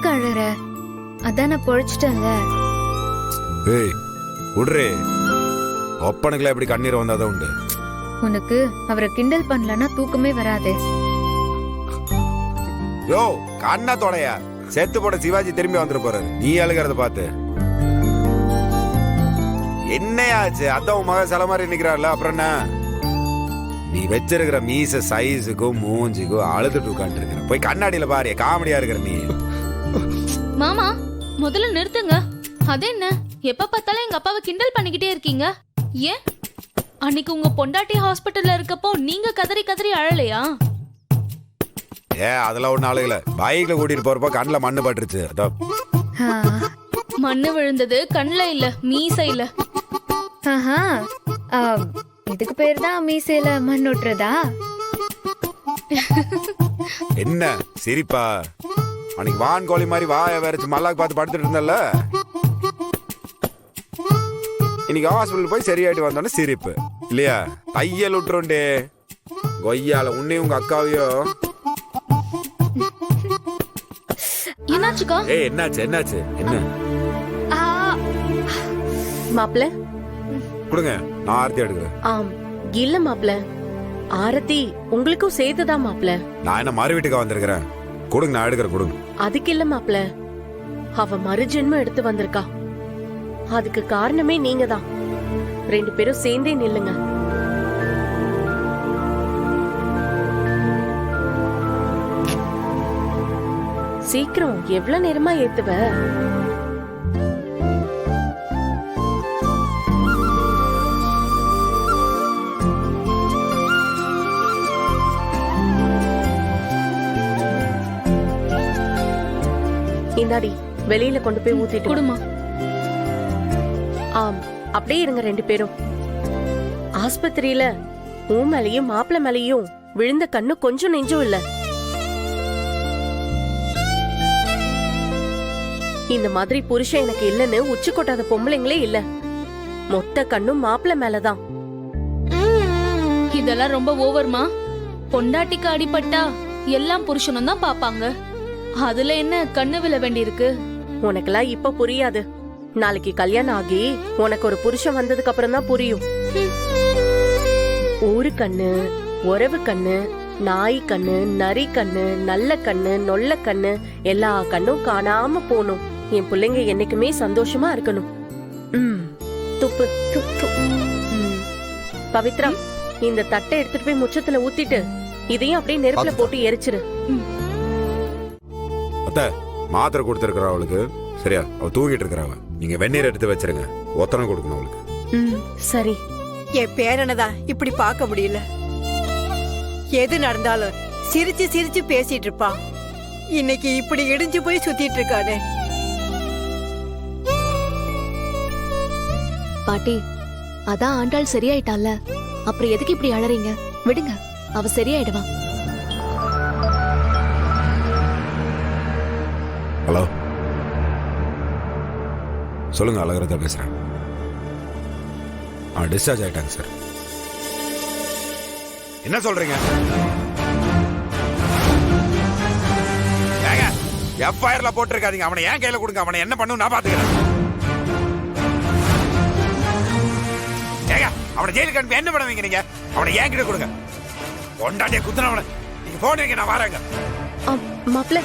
எதுக்கு அழற? அதான் நான் பொழைச்சிட்டேன்ல. ஏய் விடுறே, ஒப்பனுக்குலாம் எப்படி கண்ணீர் வந்தாதான் உண்டு. உனக்கு அவரை கிண்டல் பண்ணலன்னா தூக்கமே வராது. யோ கண்ணா தொலையா, செத்து போட சிவாஜி திரும்பி வந்துட்டு போறாரு, நீ அழுகிறத பார்த்து. என்னையாச்சு? அதான் உன் மகன் சில மாதிரி நிக்கிறாள்ல, அப்புறம் என்ன? நீ வச்சிருக்கிற மீச சைஸுக்கும் மூஞ்சிக்கும் அழுதுட்டு உட்காந்து இருக்கிற. போய் கண்ணாடியில பாரு, காமெடியா இருக்கிற நீ. மாமா முதல்ல நிறுத்துங்க. அது என்ன எப்ப பார்த்தாலும் எங்க அப்பாவை கிண்டல் பண்ணிக்கிட்டே இருக்கீங்க? ஏன் அன்னைக்கு உங்க பொண்டாட்டி ஹாஸ்பிட்டல்ல இருக்கப்போ நீங்க கதறி கதறி அழலையா? அதெல்லாம் ஒண்ணு அழுகல. பைக்ல கூட்டிட்டு போறப்போ கண்ணுல மண்ணு பட்டுருச்சு. மண்ணு விழுந்தது கண்ணுல இல்ல, மீசையில. இதுக்கு பேர் தான் மீசையில மண் ஒட்டுறதா? என்ன சிரிப்பா? அன்னைக்கு வான் கோழி மாதிரி வாய வேறச்சு மல்லாக்கு பார்த்து படுத்துட்டு இருந்தல்ல, இன்னைக்கு ஹாஸ்பிட்டல் போய் சரியாயிட்டு வந்தோன்னு சிரிப்பு இல்லையா? தையல் விட்டுருண்டே கொய்யால உன்னையும் உங்க அக்காவையும். என்னாச்சுக்கா? என்னாச்சு என்னாச்சு என்ன? மாப்ள கொடுங்க, நான் ஆரத்தி எடுக்கிறேன். இல்ல மாப்ள, ஆரத்தி உங்களுக்கும் சேர்த்துதான் மாப்ள. நான் என்ன மறு வீட்டுக்கு வந்திருக்கிறேன், கொடுங்க நான் எடுக்கிறேன், கொடுங்க. அதுக்கு இல்ல மாப்ள, அவ மறுஜென்மம் எடுத்து வந்திருக்கா. அதுக்கு காரணமே நீங்க தான். 2 பேரும் சேர்ந்தே நில்லுங்க. சீக்கிரம், எவ்வளவு நேரமா ஏத்துவ? இந்தாடி, வெளியில கொண்டு போய் ஊத்திட்டு குடுமா. அப்படியே இருங்க 2 பேரும். ஆஸ்பத்திரியில ஊ மேலையும் மாப்பிள்ள மேலையும் விழுந்த கண்ணு கொஞ்சம் நெஞ்சும் இல்ல. இந்த மாதிரி புருஷன் எனக்கு இல்லன்னு உச்சி கொட்டாத பொம்பளைங்களே இல்ல. மொத்த கண்ணும் மாப்பிள்ள மேலதான். இதெல்லாம் ரொம்ப ஓவர்மா. பொண்டாட்டிக்கு அடிபட்டா எல்லாம் புருஷனும் தான் பாப்பாங்க. அதுல என்ன கண்ணு விழ வேண்டியிருக்கு? உனக்கெல்லாம் இப்ப புரியாது. நாளைக்கு கல்யாணம் ஆகி உனக்கு ஒரு புருஷன் வந்ததுக்கு அப்புறம் தான் புரியும். ஊரு கண்ணு, உறவு கண்ணு, நாய் கண்ணு, நரி கண்ணு, நல்ல கண்ணு, நொல்ல கண்ணு, எல்லா கண்ணும் காணாம போகணும். என் பிள்ளைங்க என்னைக்குமே சந்தோஷமா இருக்கணும். துப்பு. பவித்ரா, இந்த தட்டை எடுத்துட்டு போய் முச்சத்துல ஊத்திட்டு இதையும் அப்படியே நெருப்புல போட்டு எரிச்சிரு. மாத்திரை கொடுத்திருக்கிற அவளுக்கு சரியா? அவ தூங்கிட்டு இருக்கிறாவ. நீங்க வெந்நீர் எடுத்து வச்சிருங்க, ஒத்தனை கொடுக்கணும் அவளுக்கு. சரி. என் பேரனதான் இப்படி பார்க்க முடியல. எது நடந்தாலும் சிரிச்சு சிரிச்சு பேசிட்டு இருப்பான். இன்னைக்கு இப்படி இடிஞ்சு போய் சுத்திட்டு இருக்கானே. பாட்டி, அதான் ஆண்டாள் சரியாயிட்டால, அப்புறம் எதுக்கு இப்படி அழறீங்க? விடுங்க, அவ சரியாயிடுவா. ஹலோ, சொல்லுங்க. அழகரதா பேசுறேன். டிஸ்சார்ஜ் ஆயிட்டாங்க சார். என்ன சொல்றீங்க? எஃப்ஐஆர்ல போட்டிருக்காதீங்க. அவனை ஏன் கையில கொடுங்க, அவனை என்ன பண்ணும் நான் பாத்துக்கிறேன். அவனை ஜெயிலுக்கு அனுப்பி என்ன பண்ணுவீங்க நீங்க? அவனை ஏன் கிட்ட கொடுங்க. கொண்டாட்டிய குத்துனவனை நீங்க போனீங்க, நான் வரேங்க. மாப்பிள்ள,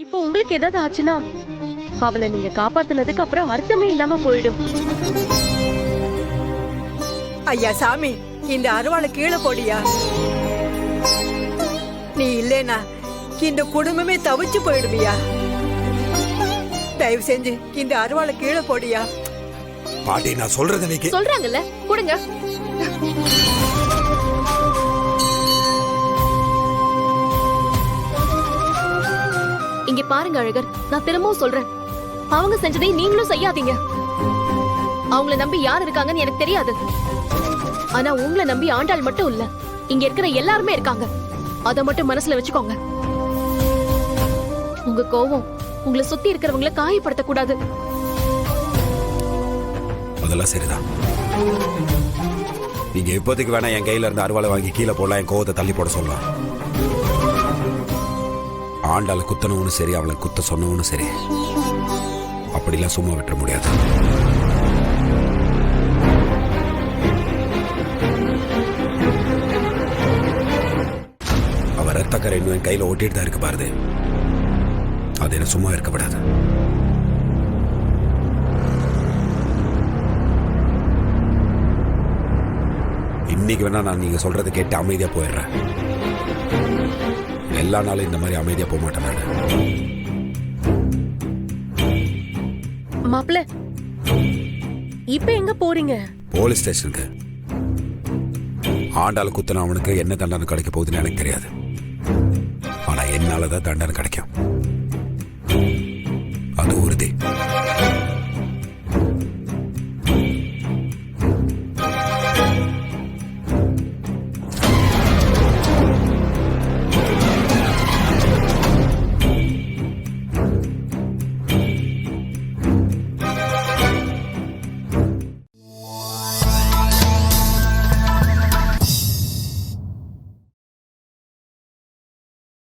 இப்போ உங்களுக்கு ஏதாவது ஆச்சுன்னா அவளை நீங்க காப்பாத்துனதுக்கு அப்புறம் அர்த்தமே இல்லாம போயிடும். ஐயா சாமி, இந்த அருவாளை கீழே போடியா. நீ இல்லேனா இந்த குடும்பமே தவிச்சு போயிடுவியா. தயவு செஞ்சு இந்த அருவாளை கீழே போடியா. பாட்டி, நான் சொல்றது நீங்க சொல்றாங்கல்ல, கொடுங்க. இங்க பாருங்க அழகர், நான் திரும்பவும் சொல்றேன், அவங்க செஞ்சதை நீங்களும் செய்யாதீங்க. அவங்கள நம்பி யார் இருக்காங்கன்னு எனக்கு தெரியாது. ஆனா உங்களை நம்பி ஆண்டாள் மட்டும் இல்ல, இங்க இருக்கிற எல்லாருமே இருக்காங்க. அத மட்டும் மனசுல வச்சுக்கோங்க. உங்க கோவம் உங்களை சுத்தி இருக்கிறவங்கள காயப்படுத்த கூடாது. அதெல்லாம் சரிதான். நீங்க இப்போதைக்கு வேணா என் கையில இருந்து அருவாளை வாங்கி கீழே போடலாம், என் கோவத்தை தள்ளி போட சொல்லலாம். ஆண்டாளை குத்தனவனும் சரி, அவளை குத்த சொன்னவனும் சரி, அப்படிலாம் சும்மா விட்டுற முடியாது. அவ ரத்தக்கரை இன்னும் என் கையில ஓட்டிட்டு தான் இருக்கு பாருது. அது என்ன சும்மா இருக்கப்படாது. இன்னைக்கு வேணா நான் நீங்க சொல்றதை கேட்டு அமைதியா போயிடுறேன். எல்லா நாளும் இந்த மாதிரி அமைதியா போக மாட்டேன் நான். மாப்பிள்ள, இப்ப எங்க போறீங்க? போலீஸ் ஸ்டேஷனுக்கு. ஆண்டாள குத்தன அவனுக்கு என்ன தண்டனை கிடைக்க போகுதுன்னு எனக்கு தெரியாது. ஆனா என்னாலதான் தண்டனை கிடைக்கும், அது உறுதி.